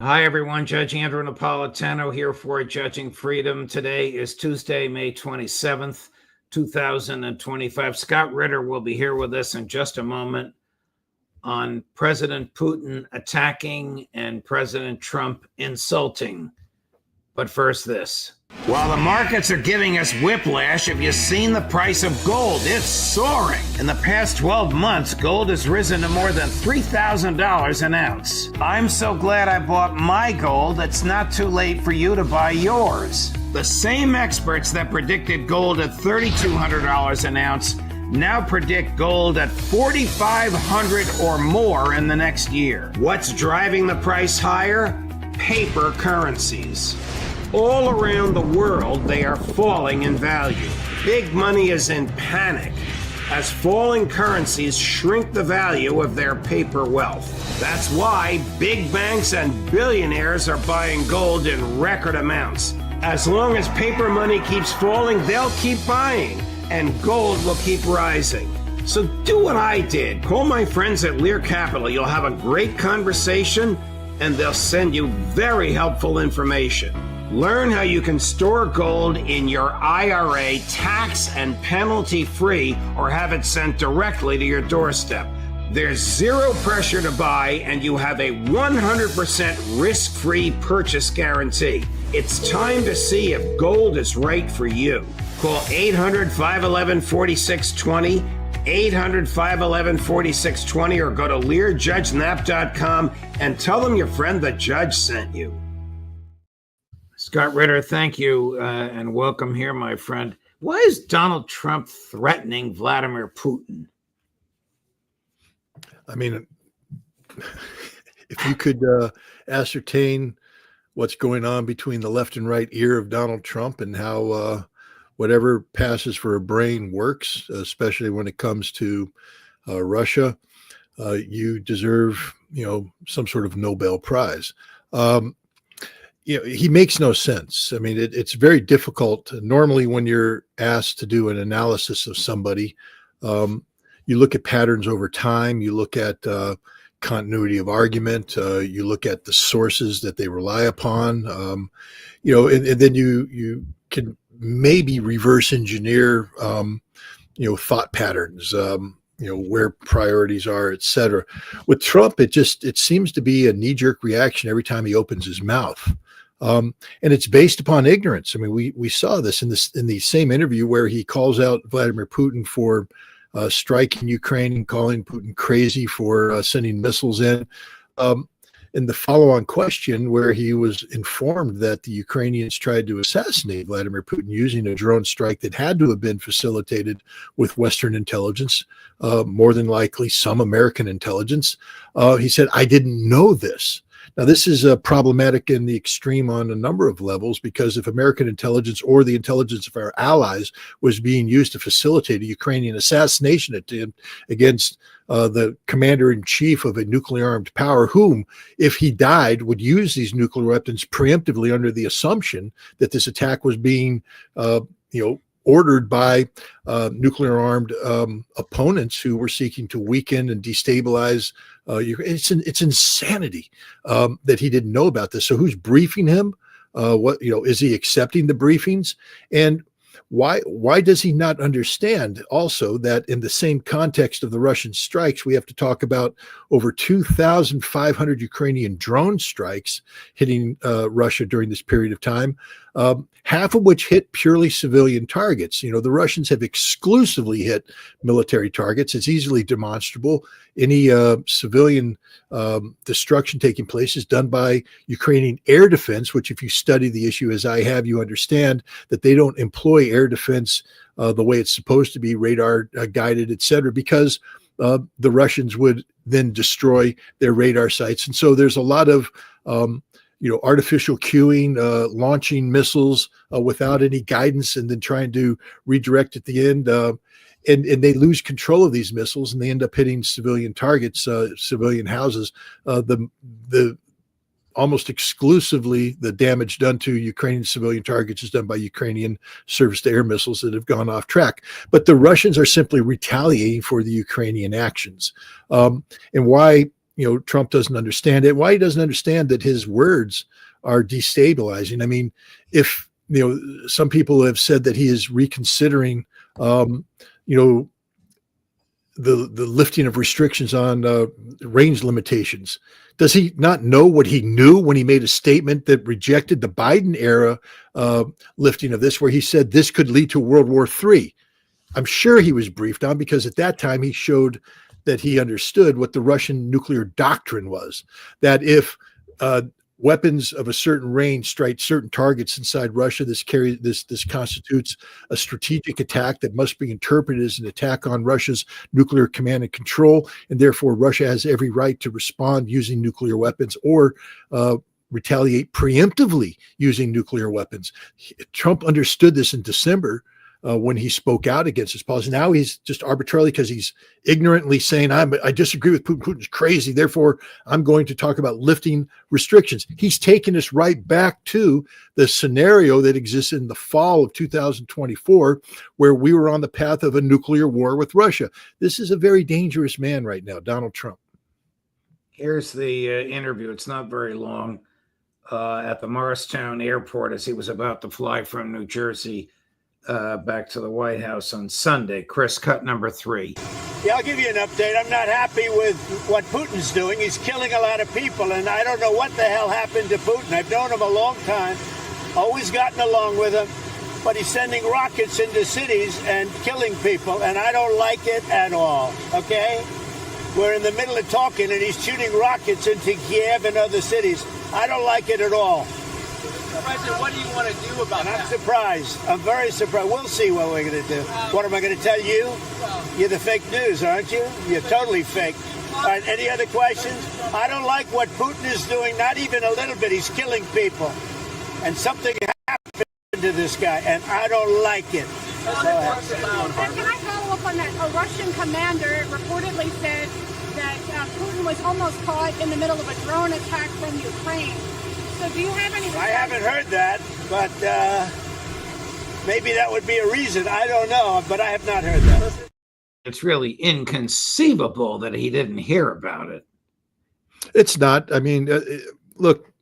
Hi, everyone. Judge Andrew Napolitano here for Judging Freedom. Today is Tuesday, May 27th, 2025. Scott Ritter will be here with us in just a moment on President Putin attacking and President Trump insulting. But first, this. While the markets are giving us whiplash, have you seen the price of gold? It's soaring. In the past 12 months, gold has risen to more than $3,000 an ounce. I'm so glad I bought my gold. It's not too late for you to buy yours. The same experts that predicted gold at $3,200 an ounce now predict gold at $4,500 or more in the next year. What's driving the price higher? Paper currencies. All around the world, they are falling in value. Big money is in panic as falling currencies shrink the value of their paper wealth. That's why big banks and billionaires are buying gold in record amounts. As long as paper money keeps falling, they'll keep buying, and gold will keep rising. So do what I did. Call my friends at Lear Capital. You'll have a great conversation, and they'll send you very helpful information. Learn how you can store gold in your IRA tax and penalty free or have it sent directly to your doorstep. There's zero pressure to buy and you have a 100% risk-free purchase guarantee. It's time to see if gold is right for you. Call 800-511-4620, 800-511-4620, or go to LearJudgeNap.com and tell them your friend the judge sent you. Scott Ritter, thank you, and welcome here, my friend. Why is Donald Trump threatening Vladimir Putin? I mean, if you could ascertain what's going on between the left and right ear of Donald Trump and how whatever passes for a brain works, especially when it comes to Russia, you deserve, some sort of Nobel Prize. He makes no sense. I mean, it's very difficult. Normally, when you're asked to do an analysis of somebody, you look at patterns over time. You look at continuity of argument. You look at the sources that they rely upon. And then you can maybe reverse engineer, thought patterns. Where priorities are, et cetera. With Trump, it seems to be a knee-jerk reaction every time he opens his mouth. And it's based upon ignorance. I mean, we saw this in the same interview where he calls out Vladimir Putin for striking Ukraine and calling Putin crazy for sending missiles in. In the follow-on question, where he was informed that the Ukrainians tried to assassinate Vladimir Putin using a drone strike that had to have been facilitated with Western intelligence, more than likely some American intelligence, he said, "I didn't know this." Now, this is problematic in the extreme on a number of levels, because if American intelligence or the intelligence of our allies was being used to facilitate a Ukrainian assassination attempt against the commander-in-chief of a nuclear-armed power, whom, if he died, would use these nuclear weapons preemptively under the assumption that this attack was being, ordered by nuclear-armed opponents who were seeking to weaken and destabilize. It's insanity that he didn't know about this. So who's briefing him? Is he accepting the briefings? And why does he not understand also that in the same context of the Russian strikes, we have to talk about over 2,500 Ukrainian drone strikes hitting Russia during this period of time, half of which hit purely civilian targets. The Russians have exclusively hit military targets. It's easily demonstrable. Any civilian destruction taking place is done by Ukrainian air defense, which, if you study the issue as I have, you understand that they don't employ air defense the way it's supposed to be, radar guided, et cetera, because the Russians would then destroy their radar sites. And so there's a lot of artificial cueing, launching missiles without any guidance, and then trying to redirect at the end. And they lose control of these missiles, and they end up hitting civilian targets, civilian houses. The almost exclusively the damage done to Ukrainian civilian targets is done by Ukrainian surface-to-air missiles that have gone off track. But the Russians are simply retaliating for the Ukrainian actions. And why Trump doesn't understand it. Why he doesn't understand that his words are destabilizing. I mean, if, some people have said that he is reconsidering, the lifting of restrictions on range limitations. Does he not know what he knew when he made a statement that rejected the Biden era lifting of this, where he said this could lead to World War III? I'm sure he was briefed on, because at that time he showed that he understood what the Russian nuclear doctrine was, that if weapons of a certain range strike certain targets inside Russia, this constitutes a strategic attack that must be interpreted as an attack on Russia's nuclear command and control, and therefore Russia has every right to respond using nuclear weapons or retaliate preemptively using nuclear weapons. Trump understood this in December when he spoke out against his policy. Now he's just arbitrarily, because he's ignorantly saying, I disagree with Putin. Putin's crazy. Therefore, I'm going to talk about lifting restrictions. He's taken us right back to the scenario that existed in the fall of 2024, where we were on the path of a nuclear war with Russia. This is a very dangerous man right now, Donald Trump. Here's the interview. It's not very long. At the Morristown airport, as he was about to fly from New Jersey back to the White House on Sunday. Chris, cut number 3. Yeah, I'll give you an update. I'm not happy with what Putin's doing. He's killing a lot of people, and I don't know what the hell happened to Putin. I've known him a long time, always gotten along with him, but he's sending rockets into cities and killing people, and I don't like it at all, okay? We're in the middle of talking, and he's shooting rockets into Kiev and other cities. I don't like it at all. President, what do you want to do about that? I'm surprised. I'm very surprised. We'll see what we're going to do. What am I going to tell you? You're the fake news, aren't you? You're totally fake. All right, any other questions? I don't like what Putin is doing, not even a little bit. He's killing people. And something happened to this guy, and I don't like it. Can I follow up on that? A Russian commander reportedly said that Putin was almost caught in the middle of a drone attack from Ukraine. So do you have any... I haven't heard that, but maybe that would be a reason. I don't know, but I have not heard that. It's really inconceivable that he didn't hear about it. It's not. I mean, look,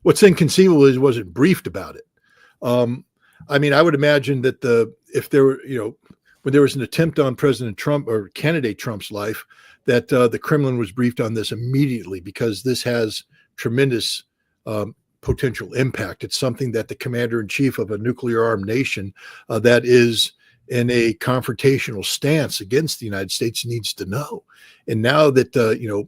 what's inconceivable is he wasn't briefed about it. I mean, I would imagine that if there were, when there was an attempt on President Trump or candidate Trump's life, that the Kremlin was briefed on this immediately, because this has tremendous potential impact. It's something that the commander-in-chief of a nuclear-armed nation that is in a confrontational stance against the United States needs to know. And now that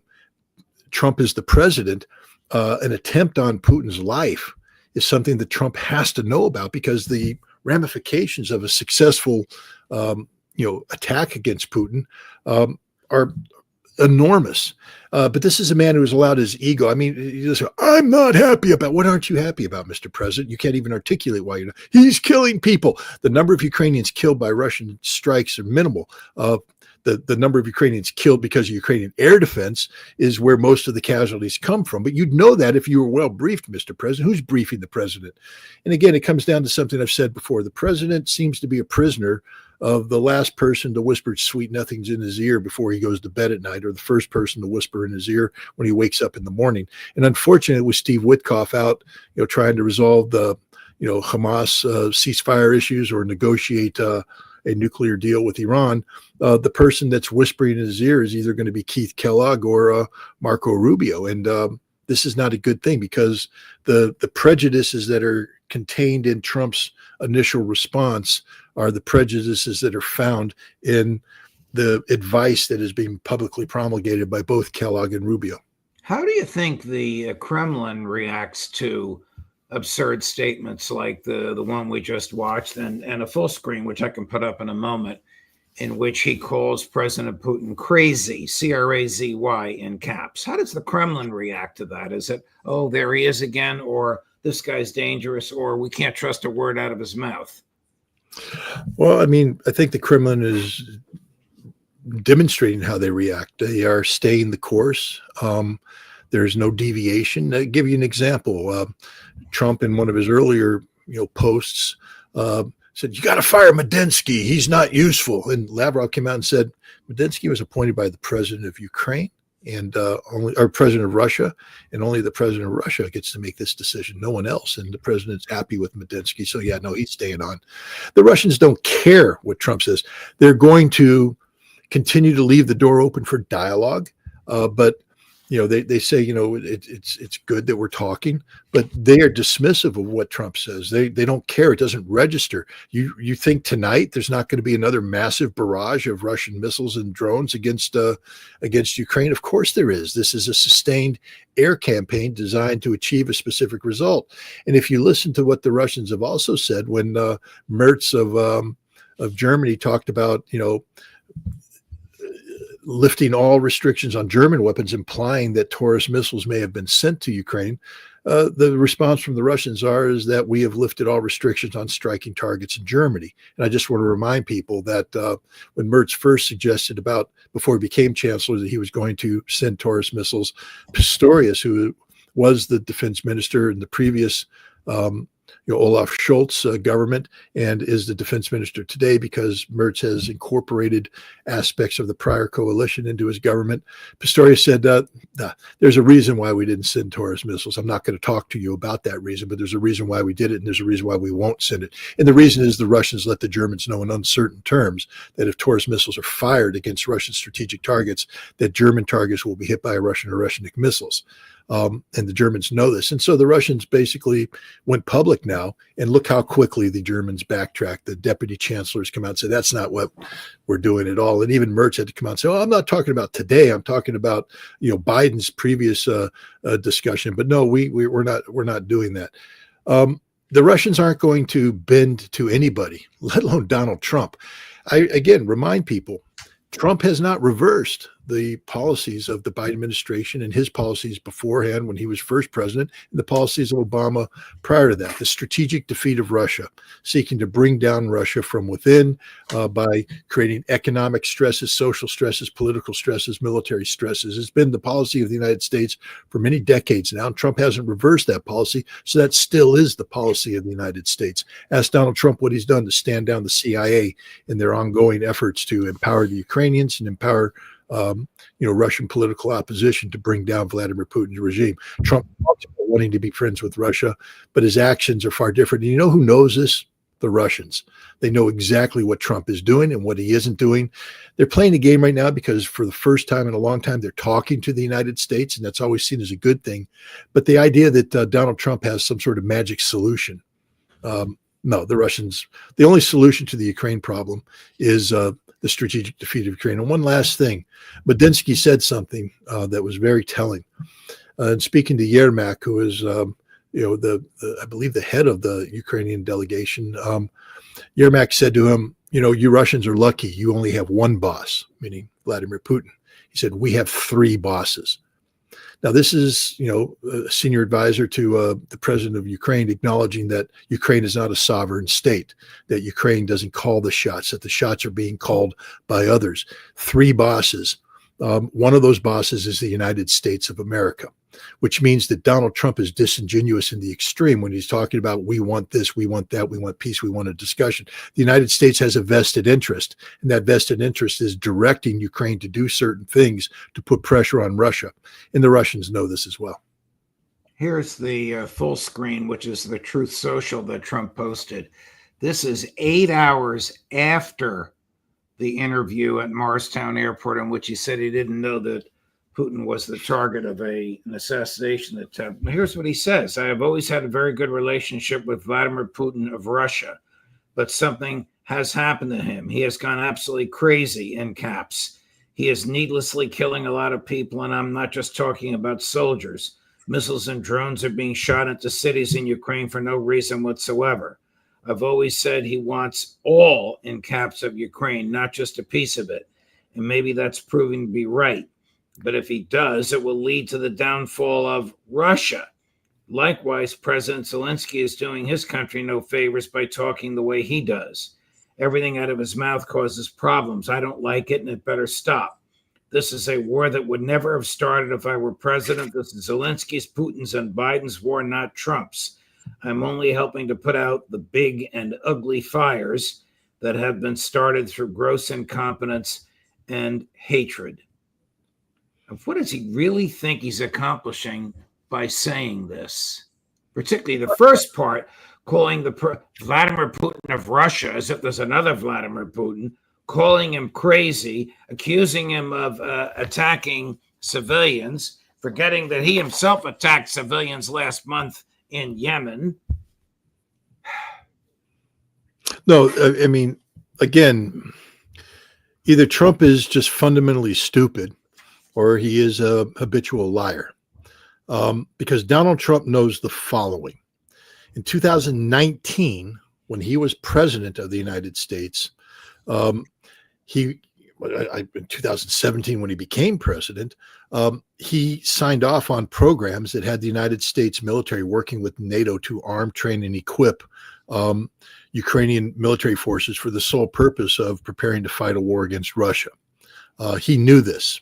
Trump is the president, an attempt on Putin's life is something that Trump has to know about, because the ramifications of a successful attack against Putin are enormous. But this is a man who has allowed his ego. I mean, I'm not happy about. What aren't you happy about, Mr. President? You can't even articulate why you're not. He's killing people. The number of Ukrainians killed by Russian strikes are minimal. The number of Ukrainians killed because of Ukrainian air defense is where most of the casualties come from. But you'd know that if you were well briefed, Mr. President. Who's briefing the president? And again, it comes down to something I've said before. The president seems to be a prisoner of the last person to whisper sweet nothings in his ear before he goes to bed at night, or the first person to whisper in his ear when he wakes up in the morning. And unfortunately, with Steve Witkoff out, trying to resolve the, Hamas ceasefire issues or negotiate a nuclear deal with Iran, the person that's whispering in his ear is either going to be Keith Kellogg or Marco Rubio. And this is not a good thing, because the prejudices that are contained in Trump's initial response are the prejudices that are found in the advice that is being publicly promulgated by both Kellogg and Rubio. How do you think the Kremlin reacts to absurd statements like the one we just watched, and a full screen, which I can put up in a moment, in which he calls President Putin crazy, C-R-A-Z-Y in caps? How does the Kremlin react to that? Is it, oh, there he is again, or this guy's dangerous, or we can't trust a word out of his mouth? Well, I mean, I think the Kremlin is demonstrating how they react. They are staying the course. There's no deviation. I'll give you an example. Trump, in one of his earlier posts, said, you got to fire Medinsky. He's not useful. And Lavrov came out and said, Medinsky was appointed by the president of Ukraine. and only our president of Russia, and only the president of Russia gets to make this decision. No one else. And the president's happy with Medinsky. So yeah, no, he's staying on. The Russians don't care what Trump says. They're going to continue to leave the door open for dialogue. But they say, it's good that we're talking, but they are dismissive of what Trump says. They don't care. It doesn't register. You think tonight there's not going to be another massive barrage of Russian missiles and drones against Ukraine? Of course there is. This is a sustained air campaign designed to achieve a specific result. And if you listen to what the Russians have also said, when Merz of Germany talked about, lifting all restrictions on German weapons, implying that Taurus missiles may have been sent to Ukraine. The response from the Russians is that we have lifted all restrictions on striking targets in Germany. And I just want to remind people that when Merz first suggested before he became chancellor, that he was going to send Taurus missiles, Pistorius, who was the defense minister in the previous Olaf Scholz government and is the defense minister today, because Merz has incorporated aspects of the prior coalition into his government. Pistorius said, there's a reason why we didn't send Taurus missiles. I'm not going to talk to you about that reason, but there's a reason why we did it, and there's a reason why we won't send it. And the reason is the Russians let the Germans know in uncertain terms that if Taurus missiles are fired against Russian strategic targets, that German targets will be hit by Russian or Russianic missiles. And the Germans know this. And so the Russians basically went public now, and look how quickly the Germans backtracked. The deputy chancellors come out and say, that's not what we're doing at all. And even Merz had to come out and say, I'm not talking about today. I'm talking about, Biden's previous discussion. But no, we're not doing that. The Russians aren't going to bend to anybody, let alone Donald Trump. I, again, remind people, Trump has not reversed the policies of the Biden administration and his policies beforehand when he was first president, and the policies of Obama prior to that. The strategic defeat of Russia, seeking to bring down Russia from within by creating economic stresses, social stresses, political stresses, military stresses, has been the policy of the United States for many decades now. And Trump hasn't reversed that policy, so that still is the policy of the United States. Ask Donald Trump what he's done to stand down the CIA in their ongoing efforts to empower the Ukrainians and empower Russian political opposition to bring down Vladimir Putin's regime. Trump talks about wanting to be friends with Russia, but his actions are far different. And you know who knows this? The Russians. They know exactly what Trump is doing and what he isn't doing. They're playing a game right now because for the first time in a long time, they're talking to the United States, and that's always seen as a good thing. But the idea that Donald Trump has some sort of magic solution, no, the Russians, the only solution to the Ukraine problem is the strategic defeat of Ukraine. And one last thing, Medinsky said something that was very telling. And speaking to Yermak, who is, I believe the head of the Ukrainian delegation, Yermak said to him, you Russians are lucky. You only have one boss, meaning Vladimir Putin. He said, we have three bosses. Now, this is, a senior advisor to the president of Ukraine, acknowledging that Ukraine is not a sovereign state, that Ukraine doesn't call the shots, that the shots are being called by others. Three bosses. One of those bosses is the United States of America, which means that Donald Trump is disingenuous in the extreme when he's talking about we want this, we want that, we want peace, we want a discussion. The United States has a vested interest, and that vested interest is directing Ukraine to do certain things to put pressure on Russia. And the Russians know this as well. Here's the full screen, which is the Truth Social that Trump posted. This is 8 hours after the interview at Morristown Airport, in which he said he didn't know that Putin was the target of an assassination attempt. Here's what he says. I have always had a very good relationship with Vladimir Putin of Russia, but something has happened to him. He has gone absolutely crazy, in caps. He is needlessly killing a lot of people, and I'm not just talking about soldiers. Missiles and drones are being shot into cities in Ukraine for no reason whatsoever. I've always said he wants all, in caps, of Ukraine, not just a piece of it. And maybe that's proving to be right. But if he does, it will lead to the downfall of Russia. Likewise, President Zelensky is doing his country no favors by talking the way he does. Everything out of his mouth causes problems. I don't like it, and it better stop. This is a war that would never have started if I were president. This is Zelensky's, Putin's, and Biden's war, not Trump's. I'm only helping to put out the big and ugly fires that have been started through gross incompetence and hatred. of what does he really think he's accomplishing by saying this? Particularly the first part, calling Vladimir Putin of Russia as if there's another Vladimir Putin, calling him crazy, accusing him of attacking civilians, forgetting that he himself attacked civilians last month in Yemen. No, I mean, again, either Trump is just fundamentally stupid or he is a habitual liar. Because Donald Trump knows the following. In 2019, when he was president of the United States, in 2017, when he became president, he signed off on programs that had the United States military working with NATO to arm, train, and equip Ukrainian military forces for the sole purpose of preparing to fight a war against Russia. He knew this.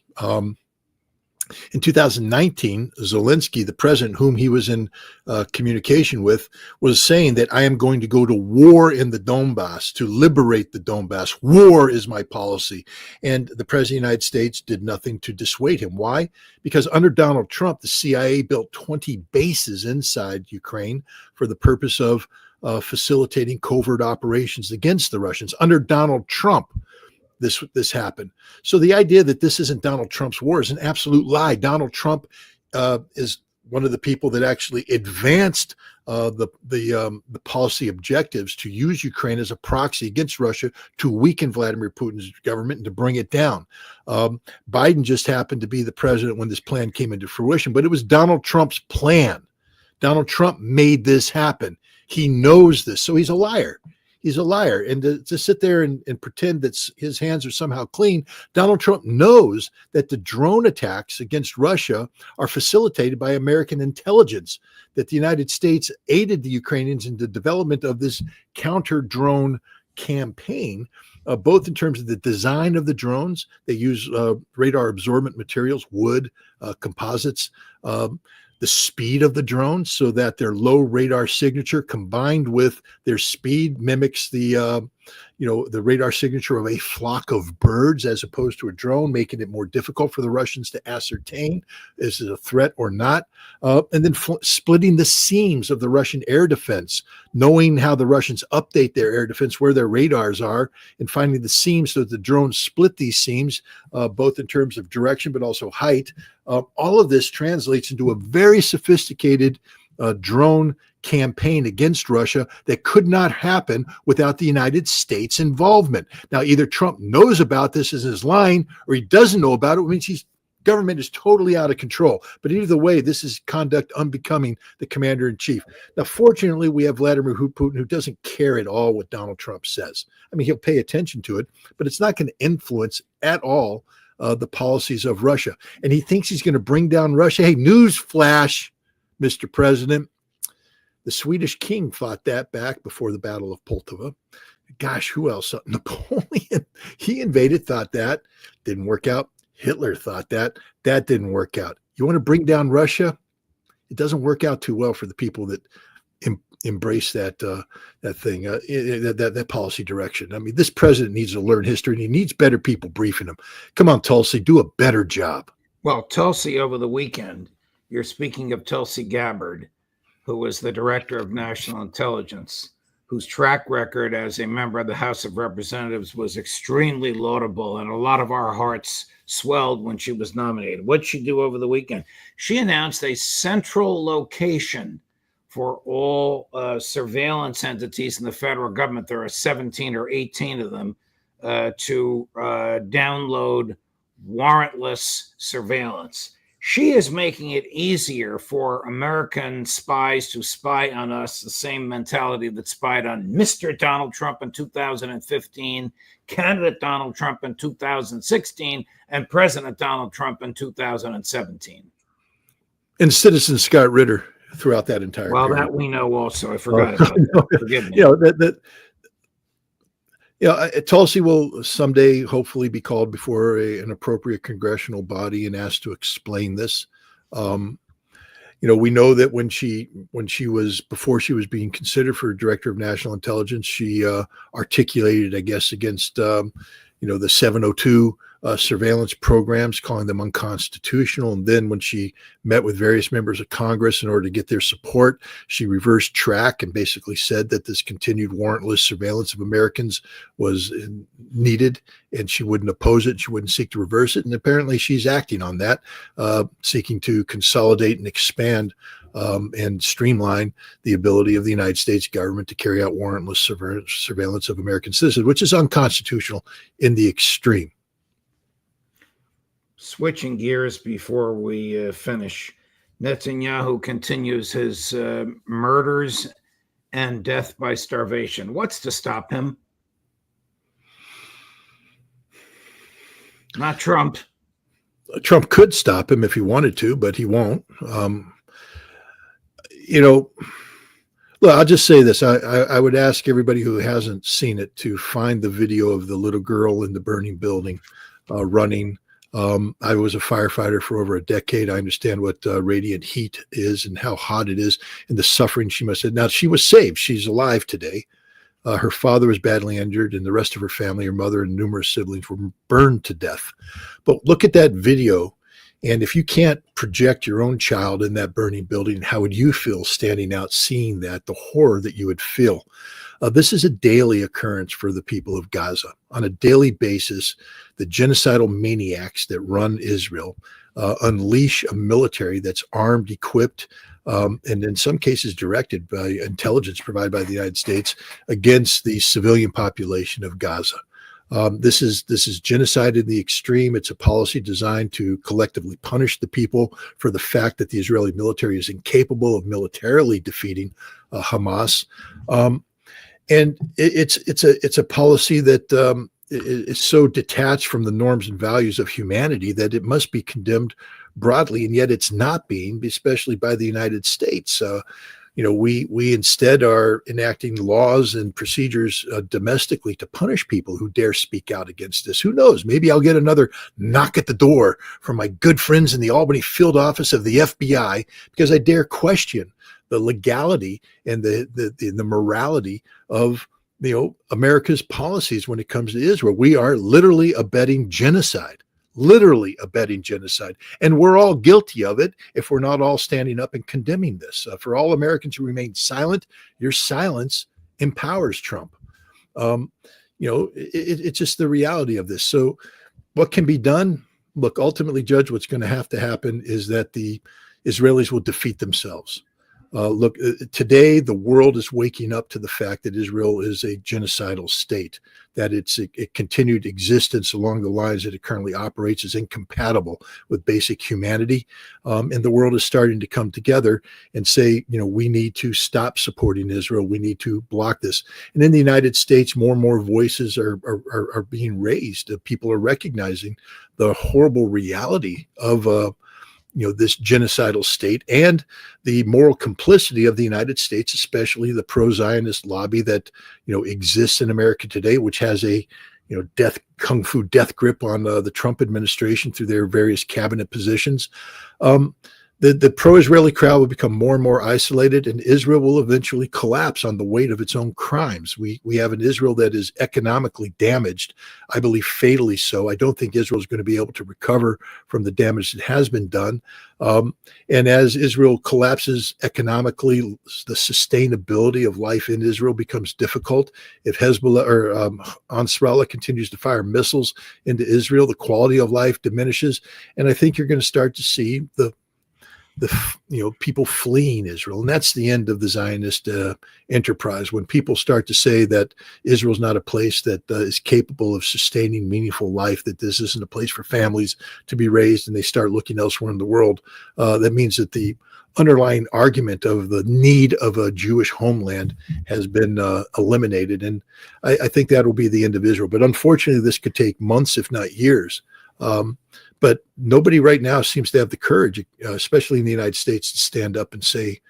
In 2019, Zelensky, the president whom he was in communication with, was saying that I am going to go to war in the Donbass to liberate the Donbass. War is my policy. And the president of the United States did nothing to dissuade him. Why? Because under Donald Trump, the CIA built 20 bases inside Ukraine for the purpose of facilitating covert operations against the Russians. Under Donald Trump, this happened. So the idea that this isn't Donald Trump's war is an absolute lie. Donald Trump is one of the people that actually advanced the policy objectives to use Ukraine as a proxy against Russia to weaken Vladimir Putin's government and to bring it down. Biden just happened to be the president when this plan came into fruition, but it was Donald Trump's plan. Donald Trump made this happen. He knows this, so he's a liar. He's a liar. And to sit there and pretend that his hands are somehow clean, Donald Trump knows that the drone attacks against Russia are facilitated by American intelligence, that the United States aided the Ukrainians in the development of this counter-drone campaign, both in terms of the design of the drones. They use radar absorbent materials, wood, composites, the speed of the drones, so that their low radar signature combined with their speed mimics the radar signature of a flock of birds as opposed to a drone, making it more difficult for the Russians to ascertain is it a threat or not. And then splitting the seams of the Russian air defense, knowing how the Russians update their air defense, where their radars are, and finding the seams so that the drones split these seams, both in terms of direction but also height. All of this translates into a very sophisticated drone campaign against Russia that could not happen without the United States involvement. Now, either Trump knows about this as his line, or he doesn't know about it, which means his government is totally out of control. But either way, this is conduct unbecoming the commander-in-chief. Now, fortunately, we have Vladimir Putin, who doesn't care at all what Donald Trump says. I mean, he'll pay attention to it, but it's not going to influence at all the policies of Russia. And he thinks he's going to bring down Russia. Hey, news flash, Mr. President. The Swedish king fought that back before the Battle of Poltava. Gosh, who else? Napoleon, he invaded, thought that. Didn't work out. Hitler thought that. That didn't work out. You want to bring down Russia? It doesn't work out too well for the people that embrace that thing, that policy direction. I mean, this president needs to learn history, and he needs better people briefing him. Come on, Tulsi, do a better job. Well, Tulsi over the weekend, you're speaking of Tulsi Gabbard, who was the director of national intelligence, whose track record as a member of the House of Representatives was extremely laudable, and a lot of our hearts swelled when she was nominated. What'd she do over the weekend? She announced a central location for all surveillance entities in the federal government. There are 17 or 18 of them to download warrantless surveillance. She is making it easier for American spies to spy on us, the same mentality that spied on Mr. Donald Trump in 2015, candidate Donald Trump in 2016, and President Donald Trump in 2017. And Citizen Scott Ritter throughout that entire period. That we know also. I forgot about that. Forgive me. Tulsi will someday hopefully be called before an appropriate congressional body and asked to explain this. We know that before she was being considered for director of national intelligence, she articulated, I guess, against the 702 surveillance programs, calling them unconstitutional. And then when she met with various members of Congress in order to get their support, she reversed track and basically said that this continued warrantless surveillance of Americans was needed, and she wouldn't oppose it. She wouldn't seek to reverse it. And apparently she's acting on that, seeking to consolidate and expand and streamline the ability of the United States government to carry out warrantless surveillance of American citizens, which is unconstitutional in the extreme. Switching gears before we finish, Netanyahu continues his murders and death by starvation. What's to stop him? Not Trump. Trump could stop him if he wanted to, but he won't. Look, I'll just say this. I would ask everybody who hasn't seen it to find the video of the little girl in the burning building running. I was a firefighter for over a decade. I understand what radiant heat is and how hot it is and the suffering she must have. Now, she was saved. She's alive today. Her father was badly injured, and the rest of her family, her mother and numerous siblings, were burned to death. But look at that video. And if you can't project your own child in that burning building, how would you feel standing out, seeing that, the horror that you would feel? This is a daily occurrence for the people of Gaza. On a daily basis, the genocidal maniacs that run Israel unleash a military that's armed, equipped, and in some cases directed by intelligence provided by the United States against the civilian population of Gaza. This is genocide in the extreme. It's a policy designed to collectively punish the people for the fact that the Israeli military is incapable of militarily defeating Hamas. And it's a policy that is so detached from the norms and values of humanity that it must be condemned broadly, and yet it's not being, especially by the United States. We instead are enacting laws and procedures domestically to punish people who dare speak out against this. Who knows? Maybe I'll get another knock at the door from my good friends in the Albany field office of the FBI because I dare question the legality and the morality of America's policies when it comes to Israel. We are literally abetting genocide. And we're all guilty of it if we're not all standing up and condemning this. For all Americans who remain silent, your silence empowers Trump. It's just the reality of this. So what can be done? Look, ultimately, Judge, what's going to happen is that the Israelis will defeat themselves. Today, the world is waking up to the fact that Israel is a genocidal state, that its continued existence along the lines that it currently operates is incompatible with basic humanity. And the world is starting to come together and say, we need to stop supporting Israel. We need to block this. And in the United States, more and more voices are being raised. People are recognizing the horrible reality of this genocidal state and the moral complicity of the United States, especially the pro-Zionist lobby that, exists in America today, which has a, kung fu death grip on the Trump administration through their various cabinet positions. The pro-Israeli crowd will become more and more isolated, and Israel will eventually collapse on the weight of its own crimes. We have an Israel that is economically damaged, I believe fatally so. I don't think Israel is going to be able to recover from the damage that has been done. And as Israel collapses economically, the sustainability of life in Israel becomes difficult. If Hezbollah or Ansarallah continues to fire missiles into Israel, the quality of life diminishes. And I think you're going to start to see the people fleeing Israel. And that's the end of the Zionist enterprise. When people start to say that Israel's not a place that is capable of sustaining meaningful life, that this isn't a place for families to be raised, and they start looking elsewhere in the world, that means that the underlying argument of the need of a Jewish homeland has been eliminated. And I think that will be the end of Israel. But unfortunately, this could take months, if not years. But nobody right now seems to have the courage, especially in the United States, to stand up and say,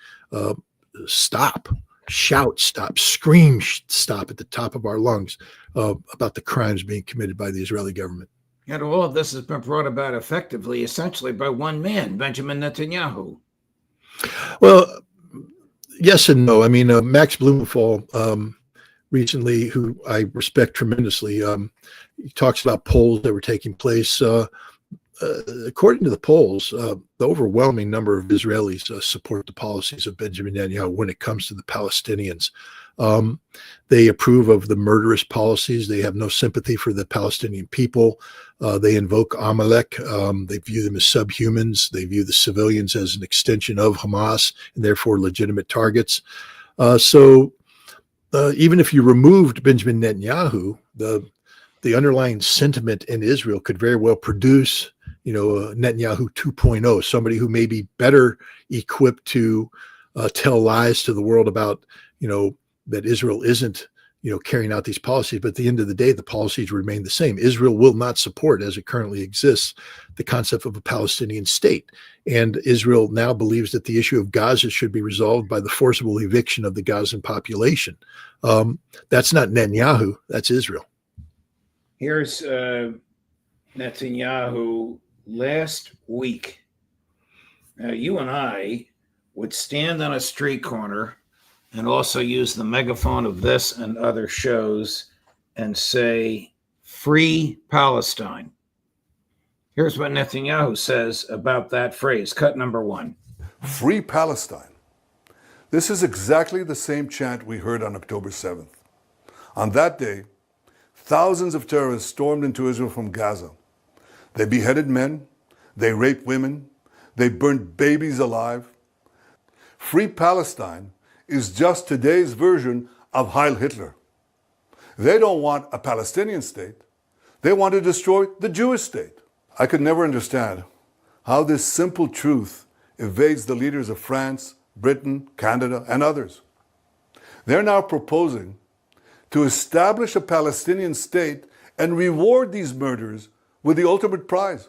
stop, shout, stop, scream, stop at the top of our lungs about the crimes being committed by the Israeli government. And all of this has been brought about effectively, essentially by one man, Benjamin Netanyahu. Well, yes and no. I mean, Max Blumenthal recently who I respect tremendously. He talks about polls that were taking place. According to the polls, the overwhelming number of Israelis support the policies of Benjamin Netanyahu when it comes to the Palestinians. They approve of the murderous policies. They have no sympathy for the Palestinian people. They invoke Amalek. They view them as subhumans. They view the civilians as an extension of Hamas and therefore legitimate targets. So even if you removed Benjamin Netanyahu, the underlying sentiment in Israel could very well produce, Netanyahu 2.0, somebody who may be better equipped to tell lies to the world about, that Israel isn't, carrying out these policies. But at the end of the day, the policies remain the same. Israel will not support, as it currently exists, the concept of a Palestinian state. And Israel now believes that the issue of Gaza should be resolved by the forcible eviction of the Gazan population. That's not Netanyahu, that's Israel. Here's Netanyahu last week. You and I would stand on a street corner and also use the megaphone of this and other shows and say, "Free Palestine." Here's what Netanyahu says about that phrase. Cut number 1. Free Palestine. This is exactly the same chant we heard on October 7th. On that day, thousands of terrorists stormed into Israel from Gaza. They beheaded men, they raped women, they burned babies alive. Free Palestine is just today's version of Heil Hitler. They don't want a Palestinian state. They want to destroy the Jewish state. I could never understand how this simple truth evades the leaders of France, Britain, Canada, and others. They're now proposing to establish a Palestinian state and reward these murderers with the ultimate prize.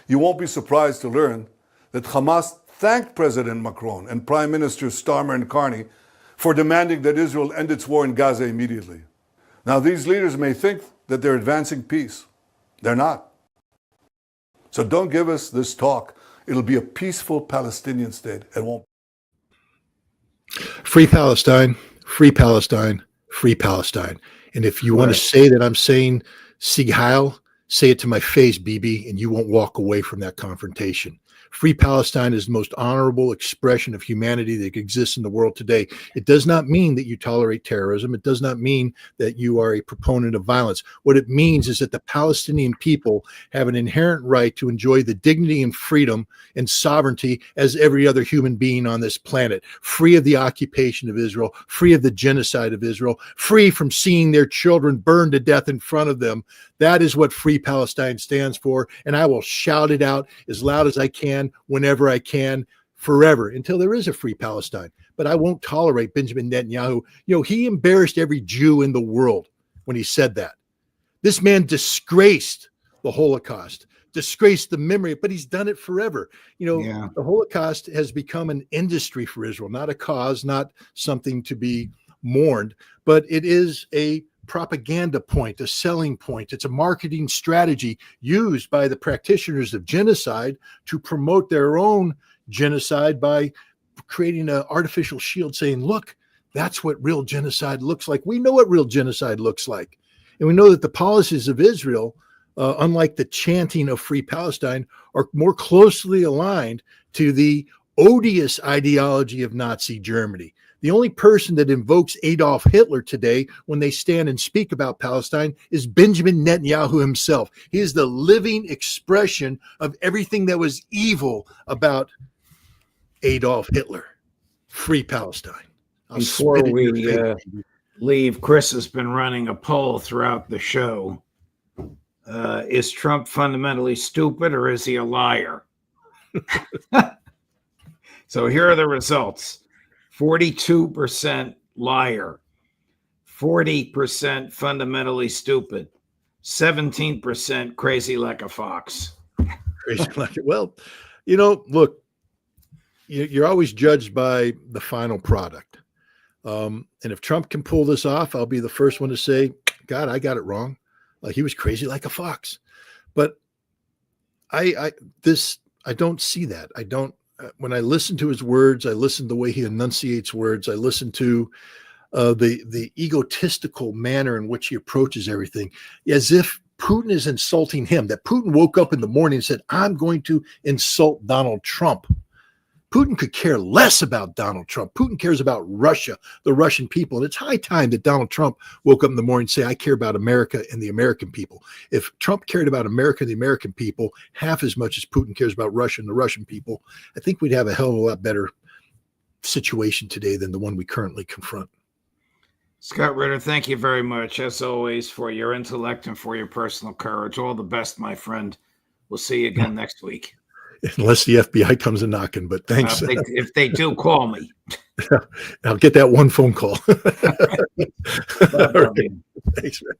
You won't be surprised to learn that Hamas thanked President Macron and Prime Minister Starmer and Carney for demanding that Israel end its war in Gaza immediately. Now, these leaders may think that they're advancing peace. They're not. So don't give us this talk. It'll be a peaceful Palestinian state. It won't. Free Palestine, free Palestine, free Palestine. And if you want to say that I'm saying Sieg Heil, say it to my face, Bibi, and you won't walk away from that confrontation. Free Palestine is the most honorable expression of humanity that exists in the world today. It does not mean that you tolerate terrorism. It does not mean that you are a proponent of violence. What it means is that the Palestinian people have an inherent right to enjoy the dignity and freedom and sovereignty as every other human being on this planet, free of the occupation of Israel, free of the genocide of Israel, free from seeing their children burned to death in front of them. That is what Free Palestine stands for, and I will shout it out as loud as I can, whenever I can, forever, until there is a Free Palestine. But I won't tolerate Benjamin Netanyahu. He embarrassed every Jew in the world when he said that. This man disgraced the Holocaust, disgraced the memory, but he's done it forever. The Holocaust has become an industry for Israel, not a cause, not something to be mourned, but it is a propaganda point, a selling point. It's a marketing strategy used by the practitioners of genocide to promote their own genocide by creating an artificial shield saying, look, that's what real genocide looks like. We know what real genocide looks like. And we know that the policies of Israel, unlike the chanting of Free Palestine, are more closely aligned to the odious ideology of Nazi Germany. The only person that invokes Adolf Hitler today when they stand and speak about Palestine is Benjamin Netanyahu himself. He is the living expression of everything that was evil about Adolf Hitler. Free Palestine. Before we leave, Chris has been running a poll throughout the show. Is Trump fundamentally stupid or is he a liar? So here are the results. 42% liar, 40% fundamentally stupid, 17% crazy like a fox. Crazy like it. Well, look, you're always judged by the final product. And if Trump can pull this off, I'll be the first one to say, God, I got it wrong. He was crazy like a fox. But I don't see that. I don't. When I listen to his words, I listen to the way he enunciates words. I listen to the egotistical manner in which he approaches everything, as if Putin is insulting him, that Putin woke up in the morning and said, I'm going to insult Donald Trump. Putin could care less about Donald Trump. Putin cares about Russia, the Russian people. And it's high time that Donald Trump woke up in the morning and say, I care about America and the American people. If Trump cared about America and the American people half as much as Putin cares about Russia and the Russian people, I think we'd have a hell of a lot better situation today than the one we currently confront. Scott Ritter, thank you very much, as always, for your intellect and for your personal courage. All the best, my friend. We'll see you again next week. Unless the FBI comes a knocking, but thanks. If they do, call me. I'll get that one phone call. Right. Thanks, man.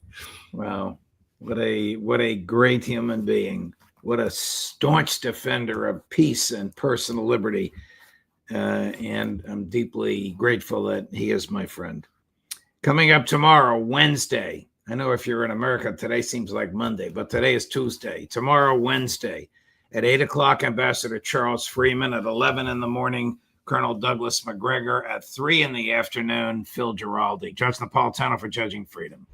Wow. What a great human being. What a staunch defender of peace and personal liberty. And I'm deeply grateful that he is my friend. Coming up tomorrow, Wednesday. I know if you're in America, today seems like Monday, but today is Tuesday. Tomorrow, Wednesday, at 8 o'clock, Ambassador Charles Freeman. At 11 in the morning, Colonel Douglas McGregor. At 3 in the afternoon, Phil Giraldi. Judge Napolitano for Judging Freedom.